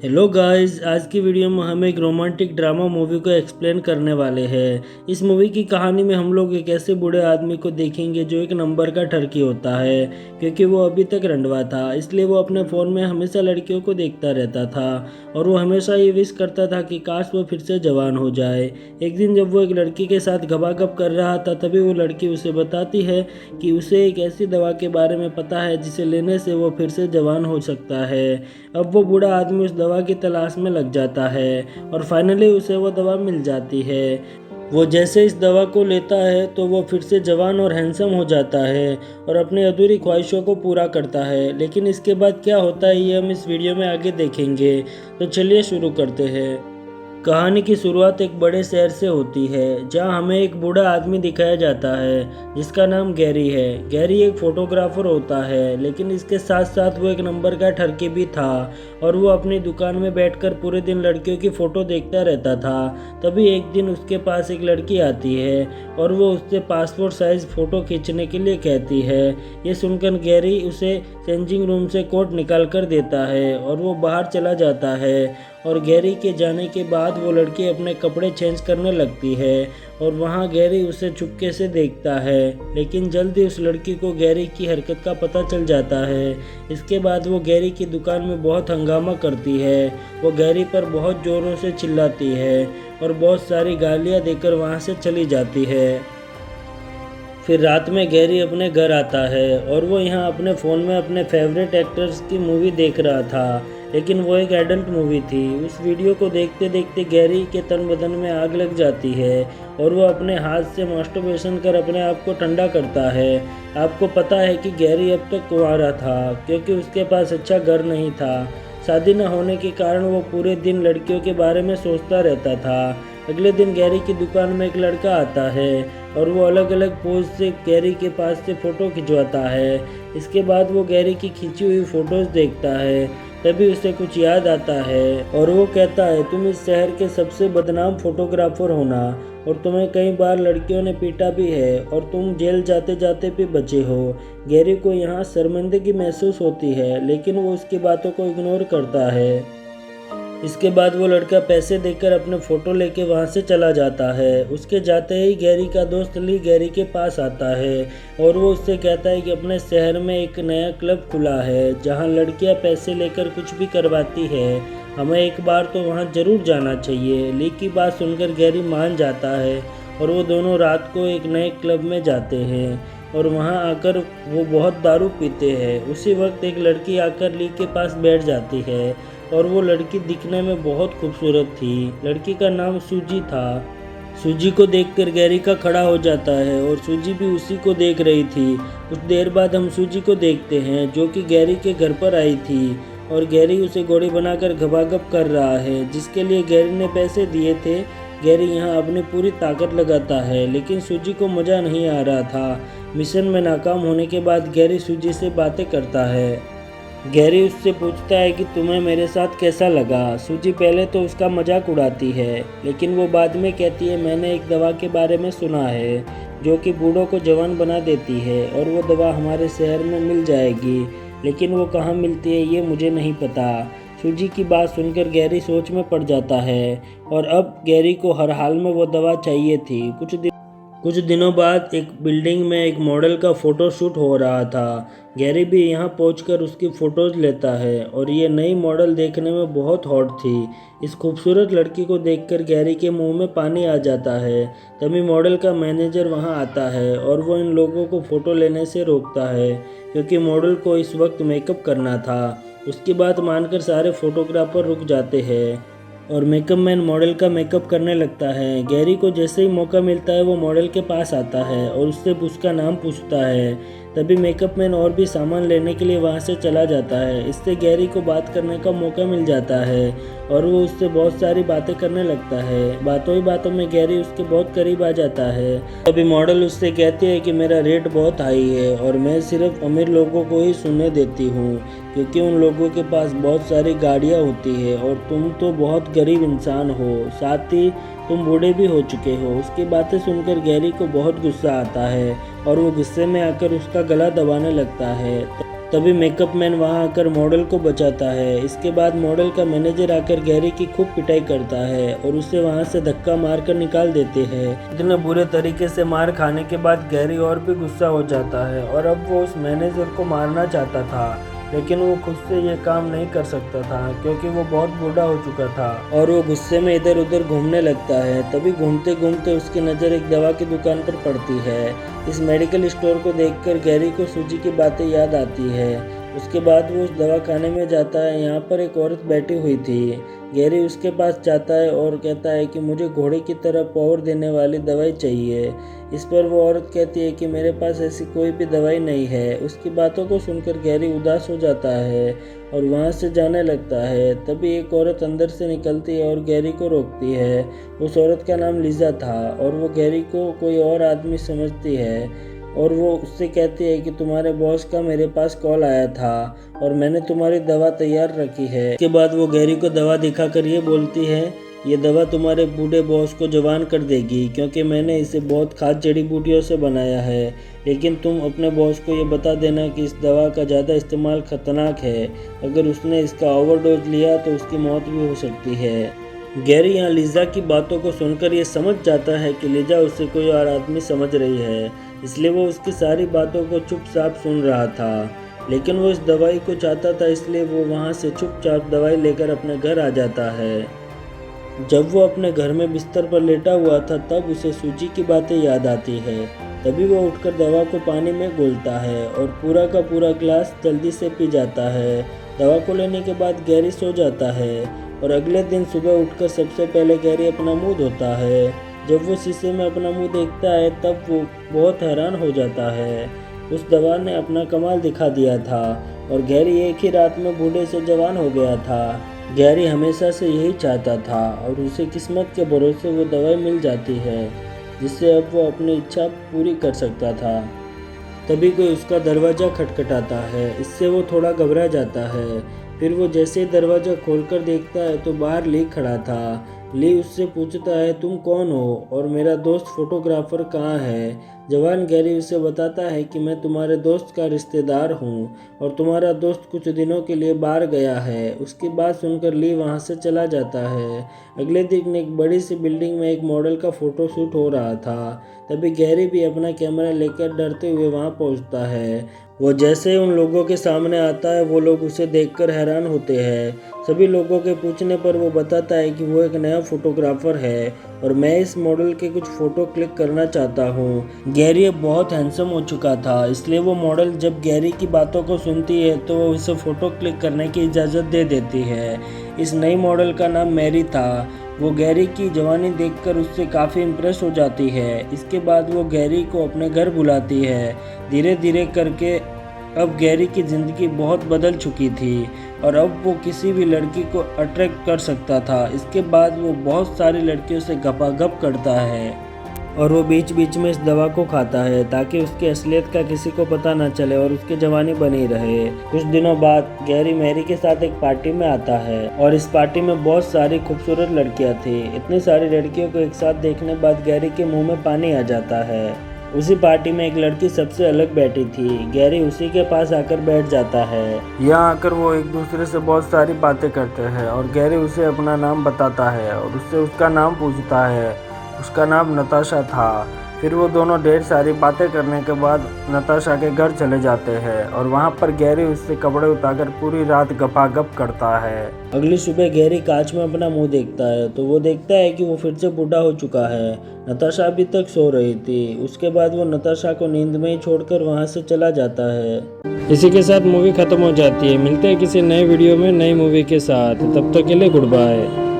Hello guys, आज की video में हम एक रोमांटिक ड्रामा मूवी को एक्सप्लेन करने वाले हैं। इस मूवी की कहानी में हम लोग एक ऐसे बूढ़े आदमी को देखेंगे जो एक नंबर का ठरकी होता है, क्योंकि वो अभी तक रंडवा था। इसलिए वो अपने फ़ोन में हमेशा लड़कियों को देखता रहता था और वो हमेशा ये विश करता था कि काश वो फिर से जवान हो जाए। एक दिन जब वो एक लड़की के साथ गपागप कर रहा था, तभी वो लड़की उसे बताती है कि उसे एक ऐसी दवा के बारे में पता है जिसे लेने से वो फिर से जवान हो सकता है। अब वो बूढ़ा आदमी उस दवा की तलाश में लग जाता है और फाइनली उसे वो दवा मिल जाती है। वो जैसे इस दवा को लेता है तो वो फिर से जवान और हैंडसम हो जाता है और अपनी अधूरी ख्वाहिशों को पूरा करता है। लेकिन इसके बाद क्या होता है ये हम इस वीडियो में आगे देखेंगे। तो चलिए शुरू करते हैं। कहानी की शुरुआत एक बड़े शहर से होती है, जहां हमें एक बूढ़ा आदमी दिखाया जाता है जिसका नाम गैरी है। गैरी एक फोटोग्राफर होता है, लेकिन इसके साथ साथ वो एक नंबर का ठरकी भी था और वो अपनी दुकान में बैठकर पूरे दिन लड़कियों की फ़ोटो देखता रहता था। तभी एक दिन उसके पास एक लड़की आती है और वो उससे पासपोर्ट साइज़ फ़ोटो खींचने के लिए कहती है। ये सुनकर गैरी उसे चेंजिंग रूम से कोट निकाल कर देता है और वो बाहर चला जाता है। और गैरी के जाने के बाद वो लड़की अपने कपड़े चेंज करने लगती है और वहाँ गैरी उसे चुपके से देखता है। लेकिन जल्दी उस लड़की को गैरी की हरकत का पता चल जाता है। इसके बाद वो गैरी की दुकान में बहुत हंगामा करती है। वो गैरी पर बहुत ज़ोरों से चिल्लाती है और बहुत सारी गालियाँ देकर वहाँ से चली जाती है। फिर रात में गैरी अपने घर आता है और वो यहाँ अपने फ़ोन में अपने फेवरेट एक्टर्स की मूवी देख रहा था, लेकिन वो एक एडल्ट मूवी थी। उस वीडियो को देखते देखते गैरी के तन बदन में आग लग जाती है और वो अपने हाथ से मास्टरबेशन कर अपने आप को ठंडा करता है। आपको पता है कि गैरी अब तक कुंवारा था, क्योंकि उसके पास अच्छा घर नहीं था। शादी न होने के कारण वो पूरे दिन लड़कियों के बारे में सोचता रहता था। अगले दिन गैरी की दुकान में एक लड़का आता है और वो अलग अलग पोज से गैरी के पास से फ़ोटो खिंचवाता है। इसके बाद वो गैरी की खींची हुई फ़ोटोज़ देखता है। तभी उसे कुछ याद आता है और वो कहता है, तुम इस शहर के सबसे बदनाम फोटोग्राफर हो ना, और तुम्हें कई बार लड़कियों ने पीटा भी है और तुम जेल जाते जाते भी बचे हो। गैरी को यहाँ शर्मिंदगी महसूस होती है, लेकिन वो उसकी बातों को इग्नोर करता है। इसके बाद वो लड़का पैसे देकर अपने फ़ोटो लेके वहाँ से चला जाता है। उसके जाते ही गैरी का दोस्त ली गैरी के पास आता है और वो उससे कहता है कि अपने शहर में एक नया क्लब खुला है जहाँ लड़कियाँ पैसे लेकर कुछ भी करवाती है, हमें एक बार तो वहाँ ज़रूर जाना चाहिए। ली की बात सुनकर गैरी मान जाता है और वो दोनों रात को एक नए क्लब में जाते हैं और वहाँ आकर वो बहुत दारू पीते हैं। उसी वक्त एक लड़की आकर ली के पास बैठ जाती है और वो लड़की दिखने में बहुत खूबसूरत थी। लड़की का नाम सूजी था। सूजी को देखकर गैरी का खड़ा हो जाता है और सूजी भी उसी को देख रही थी। कुछ देर बाद हम सूजी को देखते हैं, जो कि गैरी के घर पर आई थी और गैरी उसे घोड़ी बनाकर गपागप कर रहा है, जिसके लिए गैरी ने पैसे दिए थे। गैरी यहाँ अपनी पूरी ताकत लगाता है, लेकिन सूजी को मज़ा नहीं आ रहा था। मिशन में नाकाम होने के बाद गैरी सूजी से बातें करता है। गैरी उससे पूछता है कि तुम्हें मेरे साथ कैसा लगा। सूजी पहले तो उसका मजाक उड़ाती है, लेकिन वो बाद में कहती है, मैंने एक दवा के बारे में सुना है जो कि बूढ़ों को जवान बना देती है और वो दवा हमारे शहर में मिल जाएगी, लेकिन वो कहाँ मिलती है ये मुझे नहीं पता। सूजी की बात सुनकर गैरी सोच में पड़ जाता है और अब गैरी को हर हाल में वो दवा चाहिए थी। कुछ दिनों बाद एक बिल्डिंग में एक मॉडल का फ़ोटो शूट हो रहा था। गैरी भी यहाँ पहुंचकर उसकी फ़ोटोज़ लेता है और ये नई मॉडल देखने में बहुत हॉट थी। इस खूबसूरत लड़की को देखकर गैरी के मुंह में पानी आ जाता है। तभी मॉडल का मैनेजर वहाँ आता है और वो इन लोगों को फ़ोटो लेने से रोकता है, क्योंकि मॉडल को इस वक्त मेकअप करना था। उसकी बात मानकर सारे फोटोग्राफर रुक जाते हैं और मेकअप मैन मॉडल का मेकअप करने लगता है। गैरी को जैसे ही मौका मिलता है वो मॉडल के पास आता है और उससे उसका नाम पूछता है। तभी मेकअप मैन और भी सामान लेने के लिए वहाँ से चला जाता है। इससे गैरी को बात करने का मौका मिल जाता है और वो उससे बहुत सारी बातें करने लगता है। बातों ही बातों में गैरी उसके बहुत करीब आ जाता है। तभी मॉडल उससे कहती है कि मेरा रेट बहुत हाई है और मैं सिर्फ अमीर लोगों को ही सुनने देती हूँ, क्योंकि उन लोगों के पास बहुत सारी गाड़ियाँ होती है और तुम तो बहुत गरीब इंसान हो, साथ ही तुम बूढ़े भी हो चुके हो। उसकी बातें सुनकर गैरी को बहुत गुस्सा आता है और वो गुस्से में आकर उसका गला दबाने लगता है। तभी मेकअप मैन वहां आकर मॉडल को बचाता है। इसके बाद मॉडल का मैनेजर आकर गैरी की खूब पिटाई करता है और उसे वहां से धक्का मारकर निकाल देते हैं। इतने बुरे तरीके से मार खाने के बाद गैरी और भी गुस्सा हो जाता है और अब वो उस मैनेजर को मारना चाहता था, लेकिन वो खुद से ये काम नहीं कर सकता था क्योंकि वो बहुत बूढ़ा हो चुका था और वो गुस्से में इधर उधर घूमने लगता है। तभी घूमते घूमते उसकी नज़र एक दवा की दुकान पर पड़ती है। इस मेडिकल स्टोर को देखकर गैरी को सूजी की बातें याद आती है। उसके बाद वो उस दवा खाने में जाता है। यहाँ पर एक औरत बैठी हुई थी। गैरी उसके पास जाता है और कहता है कि मुझे घोड़े की तरह पावर देने वाली दवाई चाहिए। इस पर वो औरत कहती है कि मेरे पास ऐसी कोई भी दवाई नहीं है। उसकी बातों को सुनकर गैरी उदास हो जाता है और वहाँ से जाने लगता है। तभी एक औरत अंदर से निकलती है और गैरी को रोकती है। उस औरत का नाम लिजा था और वो गैरी को कोई और आदमी समझती है और वो उससे कहती है कि तुम्हारे बॉस का मेरे पास कॉल आया था और मैंने तुम्हारी दवा तैयार रखी है। इसके बाद वो गैरी को दवा दिखाकर ये बोलती है, ये दवा तुम्हारे बूढ़े बॉस को जवान कर देगी क्योंकि मैंने इसे बहुत खास जड़ी बूटियों से बनाया है। लेकिन तुम अपने बॉस को ये बता देना कि इस दवा का ज़्यादा इस्तेमाल खतरनाक है। अगर उसने इसका ओवरडोज लिया तो उसकी मौत भी हो सकती है। गैरी यहाँ लिजा की बातों को सुनकर ये समझ जाता है कि लिजा उसे कोई और आदमी समझ रही है, इसलिए वो उसकी सारी बातों को चुपचाप सुन रहा था। लेकिन वो इस दवाई को चाहता था, इसलिए वो वहाँ से चुपचाप दवाई लेकर अपने घर आ जाता है। जब वो अपने घर में बिस्तर पर लेटा हुआ था तब उसे सूजी की बातें याद आती है। तभी वो उठकर दवा को पानी में घोलता है और पूरा का पूरा ग्लास जल्दी से पी जाता है। दवा को लेने के बाद गैरी सो जाता है और अगले दिन सुबह उठकर सबसे पहले गैरी अपना मुंह धोता है। जब वो शीशे में अपना मुंह देखता है तब वो बहुत हैरान हो जाता है। उस दवा ने अपना कमाल दिखा दिया था और गैरी एक ही रात में बूढ़े से जवान हो गया था। गैरी हमेशा से यही चाहता था और उसे किस्मत के भरोसे वो दवाई मिल जाती है जिससे अब वो अपनी इच्छा पूरी कर सकता था। तभी कोई उसका दरवाज़ा खटखटाता है। इससे वो थोड़ा घबरा जाता है। फिर वो जैसे ही दरवाज़ा खोलकर देखता है तो बाहर ली खड़ा था। ली उससे पूछता है, तुम कौन हो और मेरा दोस्त फोटोग्राफर कहाँ है? जवान गैरी उसे बताता है कि मैं तुम्हारे दोस्त का रिश्तेदार हूँ और तुम्हारा दोस्त कुछ दिनों के लिए बाहर गया है। उसकी बात सुनकर ली वहाँ से चला जाता है। अगले दिन एक बड़ी सी बिल्डिंग में एक मॉडल का फोटो शूट हो रहा था। तभी गैरी भी अपना कैमरा लेकर डरते हुए वहाँ पहुँचता है। वो जैसे ही उन लोगों के सामने आता है वो लोग उसे देखकर हैरान होते हैं। सभी लोगों के पूछने पर वो बताता है कि वो एक नया फोटोग्राफर है और मैं इस मॉडल के कुछ फ़ोटो क्लिक करना चाहता हूँ। गैरी बहुत हैंडसम हो चुका था, इसलिए वो मॉडल जब गैरी की बातों को सुनती है तो वो उसे फ़ोटो क्लिक करने की इजाज़त दे देती है। इस नई मॉडल का नाम मैरी था। वो गैरी की जवानी देखकर उससे काफ़ी इम्प्रेस हो जाती है। इसके बाद वो गैरी को अपने घर बुलाती है। धीरे धीरे करके अब गैरी की ज़िंदगी बहुत बदल चुकी थी और अब वो किसी भी लड़की को अट्रैक्ट कर सकता था। इसके बाद वो बहुत सारी लड़कियों से गपागप करता है और वो बीच बीच में इस दवा को खाता है ताकि उसकी असलियत का किसी को पता ना चले और उसकी जवानी बनी रहे। कुछ दिनों बाद गैरी मैरी के साथ एक पार्टी में आता है और इस पार्टी में बहुत सारी खूबसूरत लड़कियां थी। इतनी सारी लड़कियों को एक साथ देखने बाद गैरी के मुंह में पानी आ जाता है। उसी पार्टी में एक लड़की सबसे अलग बैठी थी। गैरी उसी के पास आकर बैठ जाता है। यहाँ आकर वो एक दूसरे से बहुत सारी बातें करते हैं और गैरी उसे अपना नाम बताता है और उससे उसका नाम पूछता है। उसका नाम नताशा था। फिर वो दोनों ढेर सारी बातें करने के बाद नताशा के घर चले जाते हैं और वहाँ पर गैरी उससे कपड़े उतारकर पूरी रात गपागप करता है। अगली सुबह गैरी कांच में अपना मुंह देखता है तो वो देखता है कि वो फिर से बूढ़ा हो चुका है। नताशा अभी तक सो रही थी। उसके बाद वो नताशा को नींद में ही छोड़कर वहाँ से चला जाता है। इसी के साथ मूवी खत्म हो जाती है। मिलते हैं किसी नए वीडियो में नई मूवी के साथ। तब तक के लिए गुड बाय।